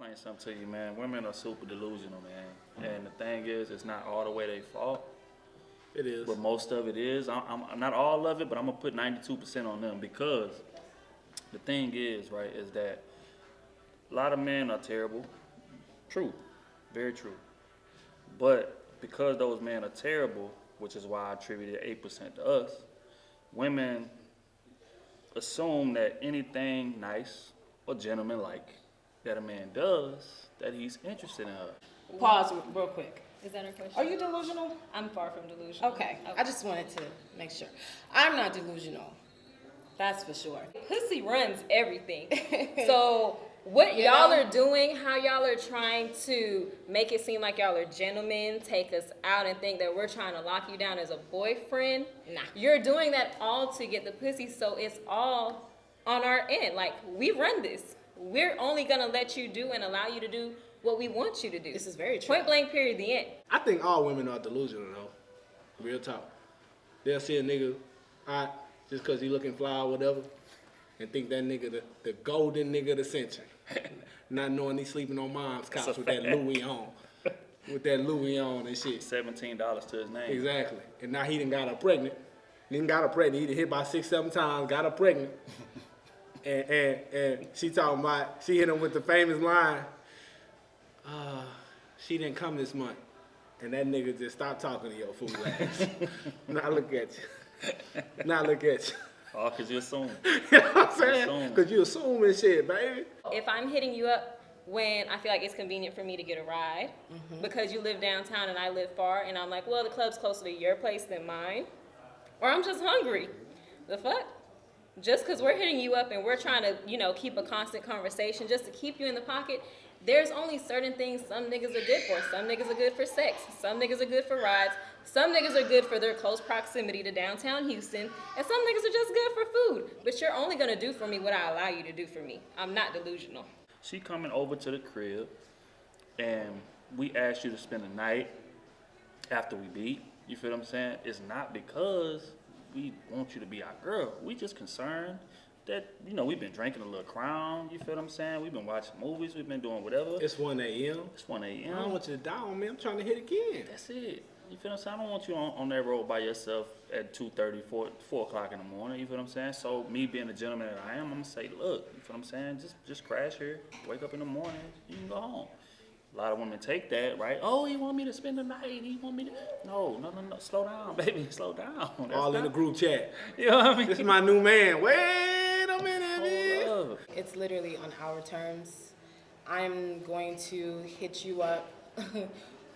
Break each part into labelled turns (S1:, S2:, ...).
S1: Explain something to you, man. Women are super delusional, man. And the thing is, it's not all the way they fault.
S2: It is.
S1: But most of it is. I'm not all of it, but I'm going to put 92% on them because the thing is, right, is that a lot of men are terrible. True. Very true. But because those men are terrible, which is why I attributed 8% to us, women assume that anything nice or gentleman-like that a man does, that he's interested in her.
S3: Pause real quick.
S4: Is that our question?
S3: Are you delusional?
S4: I'm far from delusional.
S3: Okay. I just wanted to make sure. I'm not delusional. That's for sure.
S4: Pussy runs everything. So what y'all are doing, how y'all are trying to make it seem like y'all are gentlemen, take us out and think that we're trying to lock you down as a boyfriend.
S3: Nah.
S4: You're doing that all to get the pussy, so it's all on our end. Like, we run this. We're only gonna let you do and allow you to do what we want you to do.
S3: This is very true.
S4: Point blank, period, the end.
S2: I think all women are delusional, though. Real talk. They'll see a nigga just because he looking fly or whatever and think that nigga the golden nigga of the century. Not knowing he sleeping on mom's couch with that Louis on. With that Louis on and shit.
S1: $17 to his name.
S2: Exactly. And now he done got her pregnant. He done hit her by 6-7 times, got her pregnant. And she talking about, she hit him with the famous line, she didn't come this month. And that nigga just stopped talking to your fool ass. Now look at you. Now look at you.
S1: Oh, because you assume.
S2: You know what I'm saying? Because you assuming shit, baby.
S4: If I'm hitting you up when I feel like it's convenient for me to get a ride, because you live downtown and I live far, and I'm like, well, the club's closer to your place than mine, or I'm just hungry. The fuck? Just because we're hitting you up and we're trying to, keep a constant conversation just to keep you in the pocket, there's only certain things some niggas are good for. Some niggas are good for sex. Some niggas are good for rides. Some niggas are good for their close proximity to downtown Houston. And some niggas are just good for food. But you're only going to do for me what I allow you to do for me. I'm not delusional.
S1: She coming over to the crib, and we asked you to spend the night after we beat. You feel what I'm saying? It's not because we want you to be our girl. We just concerned that, we've been drinking a little Crown. You feel what I'm saying? We've been watching movies. We've been doing whatever.
S2: It's 1 a.m.
S1: It's 1 a.m.
S2: I don't want you to die on me. I'm trying to hit again.
S1: That's it. You feel what I'm saying? I don't want you on that road by yourself at 2:30, 4 o'clock in the morning. You feel what I'm saying? So me being the gentleman that I am, I'm going to say, look, you feel what I'm saying? Just crash here. Wake up in the morning. You can go home. A lot of women take that, right? Oh, he want me to spend the night. He want me to... No. Slow down, baby. Slow down. That's
S2: all in the group chat.
S1: You know what I mean?
S2: This is my new man. Wait a minute, bitch.
S1: Hold up.
S3: It's literally on our terms. I'm going to hit you up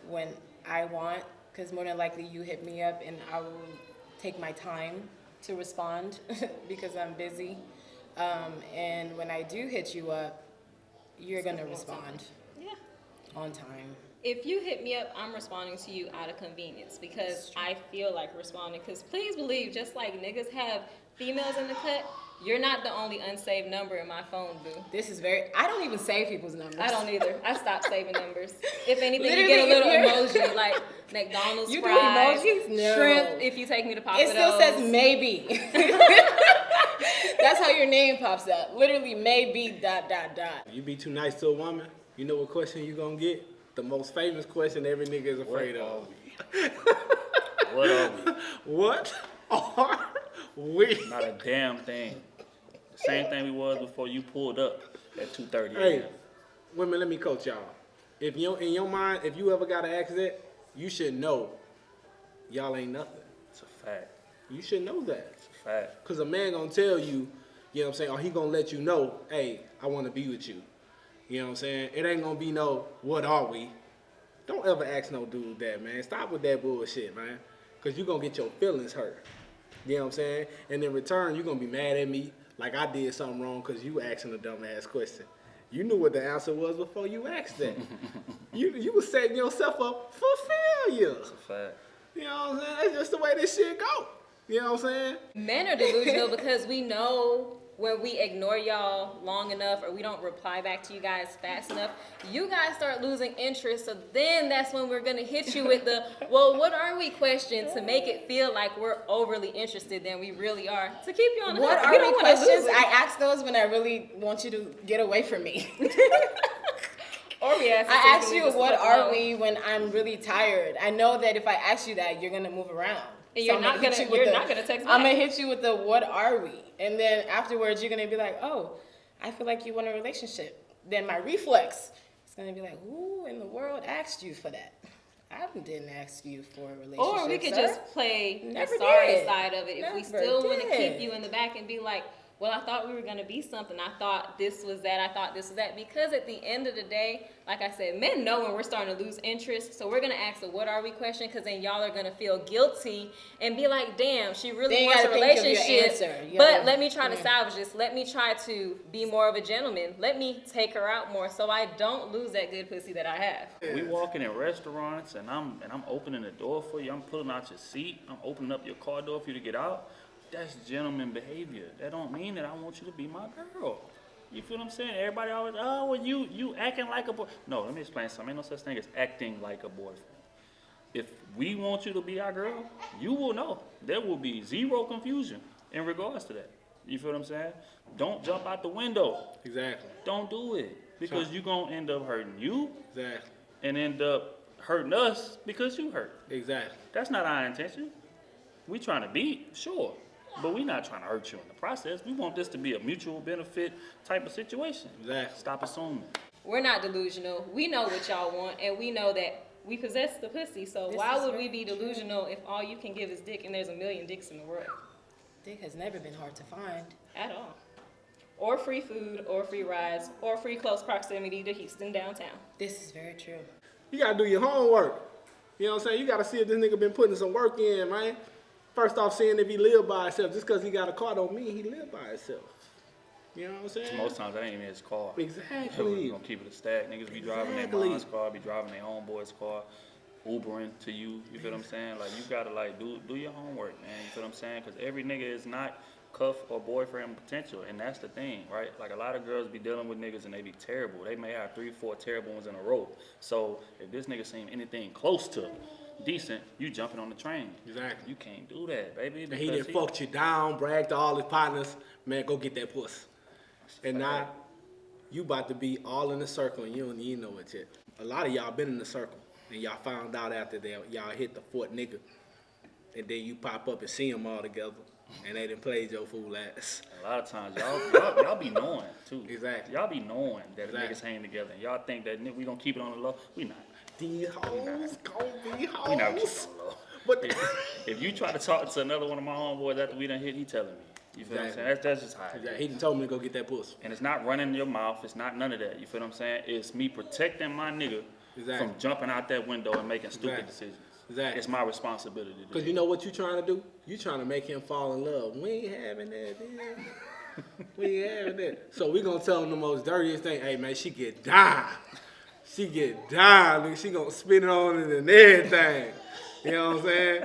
S3: when I want, because more than likely you hit me up and I will take my time to respond because I'm busy. And when I do hit you up, you're going to respond.
S4: Yeah.
S3: On time.
S4: If you hit me up, I'm responding to you out of convenience because I feel like responding. Because please believe, just like niggas have females in the cut, you're not the only unsaved number in my phone, boo.
S3: I don't even save people's numbers.
S4: I don't either. I stopped saving numbers. If anything,
S3: Literally,
S4: you get a little emoji like McDonald's
S3: You do
S4: fries,
S3: emojis? No.
S4: shrimp if you take me to Papa
S3: It still
S4: Do's.
S3: says maybe. That's how your name pops up. Literally, maybe ...
S2: You be too nice to a woman, you know what question you gonna get? The most famous question every nigga is afraid of.
S1: What are we?
S2: What are we?
S1: Not a damn thing. The same thing we was before you pulled up at 2:30
S2: Hey,
S1: a.m.
S2: women, let me coach y'all. If you in your mind, if you ever got an accident, you should know y'all ain't nothing.
S1: It's a fact.
S2: You should know that.
S1: It's a fact.
S2: Because a man gonna tell you, you know what I'm saying, or he gonna let you know, hey, I wanna be with you. You know what I'm saying? It ain't gonna be no, what are we? Don't ever ask no dude that, man. Stop with that bullshit, man. Because you gonna get your feelings hurt. You know what I'm saying? And in return, you gonna be mad at me like I did something wrong because you asking a dumbass question. You knew what the answer was before you asked that. you was setting yourself up for failure.
S1: It's a fact.
S2: You know what I'm saying? That's just the way this shit go. You know what I'm saying?
S4: Men are delusional because we know when we ignore y'all long enough or we don't reply back to you guys fast enough, you guys start losing interest. So then that's when we're going to hit you with the, well, what are we question to make it feel like we're overly interested than we really are. To keep you on the
S3: What
S4: hook.
S3: are
S4: We don't
S3: we
S4: wanna
S3: questions?
S4: lose it.
S3: I ask those when I really want you to get away from me.
S4: Or we ask.
S3: I ask you, what are we when I'm really tired? I know that if I ask you that, you're gonna move around.
S4: And you're not gonna text back.
S3: I'm gonna hit you with the what are we? And then afterwards, you're gonna be like, oh, I feel like you want a relationship. Then my reflex is gonna be like, who in the world asked you for that? I didn't ask you for a relationship.
S4: Or we could
S3: sir.
S4: just play
S3: Never
S4: the sorry
S3: did.
S4: side of it. If we
S3: Never
S4: still want to
S3: did.
S4: keep you in the back and be like, well, I thought we were going to be something. I thought this was that. I thought this was that. Because at the end of the day, like I said, men know when we're starting to lose interest. So we're going to ask the what are we question, because then y'all are going to feel guilty and be like, damn, she really
S3: Then you
S4: wants a
S3: gotta think of your
S4: relationship.
S3: answer. You
S4: But
S3: gotta-
S4: let me try to salvage this. Let me try to be more of a gentleman. Let me take her out more so I don't lose that good pussy that I have.
S1: We walking in restaurants and I'm opening the door for you. I'm pulling out your seat. I'm opening up your car door for you to get out. That's gentleman behavior. That don't mean that I want you to be my girl. You feel what I'm saying? Everybody always, oh, well, you acting like a boy. No, let me explain something. Ain't no such thing as acting like a boyfriend. If we want you to be our girl, you will know. There will be zero confusion in regards to that. You feel what I'm saying? Don't jump out the window.
S2: Exactly.
S1: Don't do it. Because you're going to end up hurting you
S2: Exactly.
S1: and end up hurting us because you hurt.
S2: Exactly.
S1: That's not our intention. We trying to beat, sure, but we not trying to hurt you in the process. We want this to be a mutual benefit type of situation.
S2: Exactly.
S1: Stop assuming.
S4: We're not delusional. We know what y'all want, and we know that we possess the pussy. So
S3: This
S4: why
S3: is
S4: would we
S3: very
S4: be delusional if all you can give is dick and there's a million dicks in the world?
S3: Dick has never been hard to find.
S4: At all. Or free food, or free rides, or free close proximity to Houston downtown.
S3: This is very true.
S2: You gotta do your homework. You know what I'm saying? You gotta see if this nigga been putting some work in, man. First off, seeing if he live by himself. Just because he got a car don't mean he live by himself. You know what I'm saying?
S1: Most times that ain't even his car.
S2: Exactly.
S1: We gonna keep it a stack. Niggas be driving their
S2: Exactly.
S1: mom's car, be driving their homeboy's car, Ubering to you. You feel what I'm saying? Like you gotta like do your homework, man. You feel what I'm saying? Because every nigga is not cuff or boyfriend potential, and that's the thing, right? Like a lot of girls be dealing with niggas and they be terrible. They may have 3-4 terrible ones in a row. So if this nigga seem anything close to decent, you jumping on the train.
S2: Exactly.
S1: You can't do that, baby.
S2: And he
S1: because
S2: done fucked you down, bragged to all his partners, man, go get that pussy. And now, you about to be all in the circle and you don't even know it yet. A lot of y'all been in the circle, and y'all found out after that y'all hit the fourth nigga. And then you pop up and see them all together, and they done played your fool ass.
S1: A lot of times, y'all be knowing, too.
S2: Exactly.
S1: Y'all be knowing that the
S2: Exactly.
S1: niggas hang together. And y'all think that we gonna keep it on the low. We not.
S2: These hoes gon' be hoes.
S1: We not keep it on the low.
S2: But
S1: If you try to talk to another one of my homeboys after we done hit, he telling me. You feel what I'm saying? That's just how it
S2: yeah,
S1: is.
S2: he done told me to go get that pussy.
S1: And it's not running your mouth. It's not none of that. You feel what I'm saying? It's me protecting my nigga
S2: Exactly.
S1: from jumping out that window and making stupid
S2: Exactly.
S1: decisions.
S2: Exactly.
S1: It's my responsibility to do.
S2: Because you know what you trying to do? You trying to make him fall in love. We ain't having that, man. We ain't having that. So we gonna tell him the most dirtiest thing. Hey, man, she get down. She get down, nigga. She gonna spin it on it and everything. You know what I'm saying?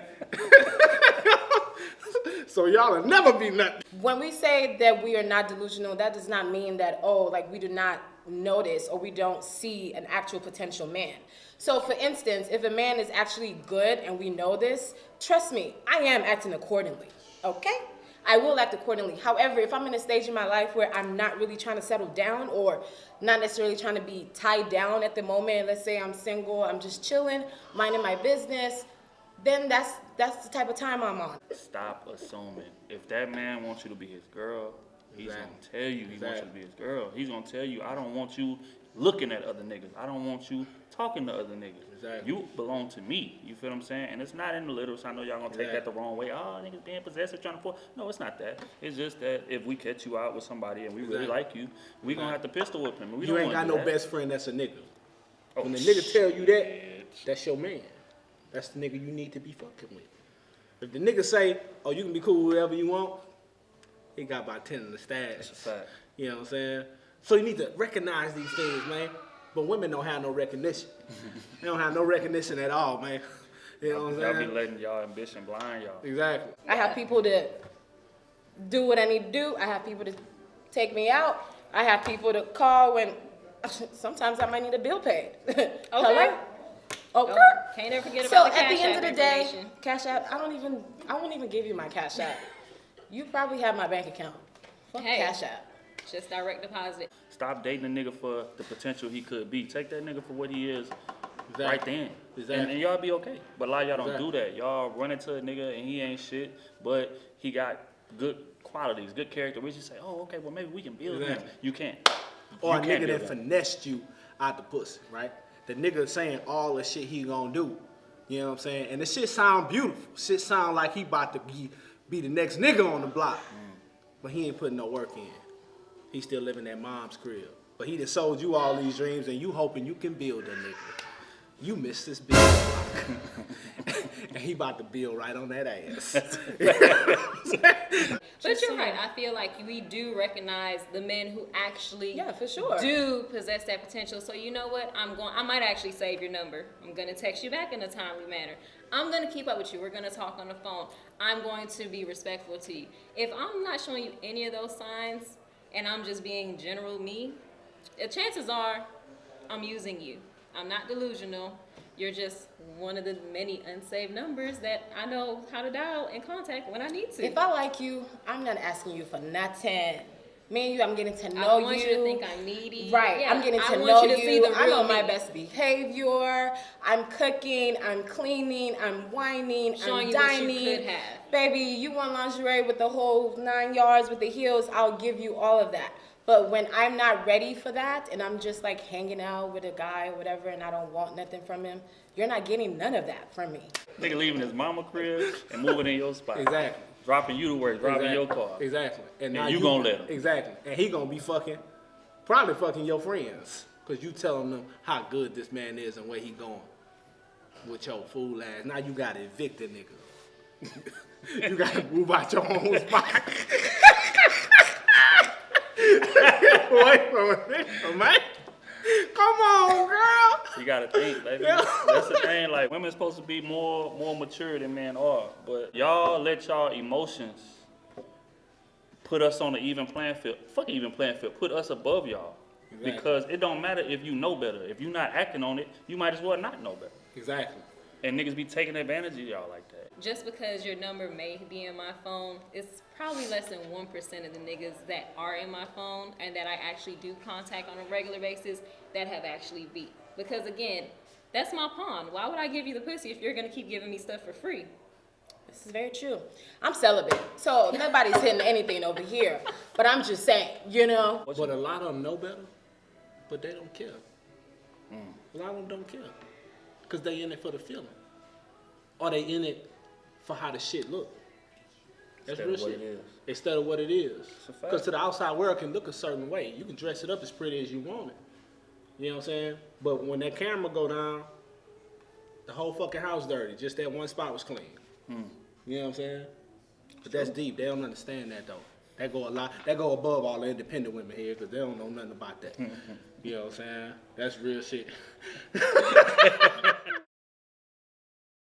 S2: So y'all will never be nothing.
S3: When we say that we are not delusional, that does not mean that, oh, like we do not notice or we don't see an actual potential man. So for instance, if a man is actually good and we know this, trust me, I am acting accordingly, okay? I will act accordingly. However, if I'm in a stage in my life where I'm not really trying to settle down or not necessarily trying to be tied down at the moment, let's say I'm single, I'm just chilling, minding my business, then that's the type of time I'm on.
S1: Stop assuming. If that man wants you to be his girl, he's
S2: Exactly.
S1: gonna tell you he wants you to
S2: Exactly.
S1: be his girl. He's gonna tell you, I don't want you looking at other niggas. I don't want you talking to other niggas.
S2: Exactly.
S1: You belong to me. You feel what I'm saying? And it's not in the literals. I know y'all gonna take that
S2: Exactly.
S1: the wrong way. Oh, niggas being possessive, trying to force. No, it's not that. It's just that if we catch you out with somebody and we really
S2: Exactly.
S1: like you, we gonna have to pistol whip him. We
S2: You
S1: don't
S2: ain't
S1: wanna
S2: got
S1: do
S2: no
S1: that.
S2: best friend that's a nigga.
S1: Oh,
S2: When the nigga tell you that,
S1: shit.
S2: that's your man. That's the nigga you need to be fucking with. If the nigga say, oh, you can be cool with whoever you want, he got about 10 in the stash.
S1: That's a fact.
S2: You know what I'm saying? So you need to recognize these things, man. But women don't have no recognition. They don't have no recognition at all, man. You know what I'm
S1: Y'all be
S2: saying?
S1: letting y'all ambition blind y'all.
S2: Exactly.
S3: I have people to do what I need to do. I have people to take me out. I have people to call when sometimes I might need a bill paid. Hello? Okay.
S4: Can't ever forget
S3: So
S4: about the
S3: at the
S4: Cash
S3: end
S4: App
S3: of the day,
S4: information.
S3: Cash App, I won't even give you my Cash App. You probably have my bank account. Fuck
S4: Hey.
S3: Cash App.
S4: Just direct deposit.
S1: Stop dating a nigga for the potential he could be. Take that nigga for what he is
S2: Exactly.
S1: right then.
S2: Exactly.
S1: And y'all be okay. But a lot of y'all don't
S2: Exactly.
S1: do that. Y'all run into a nigga and he ain't shit, but he got good qualities, good characteristics. You say, oh, okay, well, maybe we can build him.
S2: Exactly.
S1: You can't.
S2: Or
S1: You
S2: a
S1: can't
S2: nigga
S1: build
S2: that
S1: him.
S2: finessed you out the pussy, right? The nigga saying all the shit he gonna do. You know what I'm saying? And the shit sound beautiful. Shit sound like he about to be the next nigga on the block. But he ain't putting no work in. He still living at mom's crib. But he done sold you all these dreams and you hoping you can build a nigga. You missed this big block. And he about to build right on that ass.
S4: But you're right. I feel like we do recognize the men who actually
S3: Yeah, for sure.
S4: do possess that potential. So you know what? I might actually save your number. I'm gonna text you back in a timely manner. I'm gonna keep up with you. We're gonna talk on the phone. I'm going to be respectful to you. If I'm not showing you any of those signs and I'm just being general me, the chances are I'm using you. I'm not delusional. You're just one of the many unsaved numbers that I know how to dial and contact when I need to.
S3: If I like you, I'm not asking you for nothing. Me and you, I'm getting to know you.
S4: I want you to think I'm needy.
S3: Right,
S4: Yeah,
S3: I'm getting to
S4: I
S3: know
S4: want you to
S3: you.
S4: see the
S3: I'm
S4: real
S3: on my
S4: me.
S3: best behavior. I'm cooking. I'm cleaning. I'm whining.
S4: Showing
S3: I'm
S4: you what you
S3: dining.
S4: could have.
S3: Baby, you want lingerie with the whole 9 yards with the heels? I'll give you all of that. But when I'm not ready for that and I'm just like hanging out with a guy or whatever and I don't want nothing from him, you're not getting none of that from me.
S1: Nigga leaving his mama crib and moving in your spot.
S2: Exactly.
S1: Dropping you to work, driving your car.
S2: Exactly.
S1: And
S2: now
S1: you gonna let him.
S2: Exactly. And he gonna be probably fucking your friends. Cause you telling them how good this man is and where he going. With your fool ass. Now you gotta evict a nigga. You gotta move out your own spot. Wait for a minute. Come on, girl.
S1: You gotta think, baby. That's the thing. Like, women's supposed to be more mature than men are. But y'all let y'all emotions put us on an even playing field. Fuck even playing field. Put us above y'all.
S2: Exactly.
S1: Because it don't matter if you know better. If you're not acting on it, you might as well not know better.
S2: Exactly.
S1: And niggas be taking advantage of y'all like that.
S4: Just because your number may be in my phone, it's probably less than 1% of the niggas that are in my phone and that I actually do contact on a regular basis that have actually beat. Because again, that's my pawn. Why would I give you the pussy if you're gonna keep giving me stuff for free?
S3: This is very true. I'm celibate, so nobody's hitting anything over here. But I'm just saying, you know.
S2: But a lot of them know better, but they don't care. A lot of them don't care. Because they in it for the feeling. Or they in it for how the shit look. That's
S1: Instead
S2: real
S1: of what
S2: shit.
S1: it is.
S2: Instead of what it is.
S1: a fact.
S2: Because to the outside world can look a certain way. You can dress it up as pretty as you want it. You know what I'm saying? But when that camera go down, the whole fucking house dirty. Just that one spot was clean. You know what I'm saying? But that's deep. They don't understand that though. That go a lot. That go above all the independent women here because they don't know nothing about that. You know what I'm saying? That's real shit.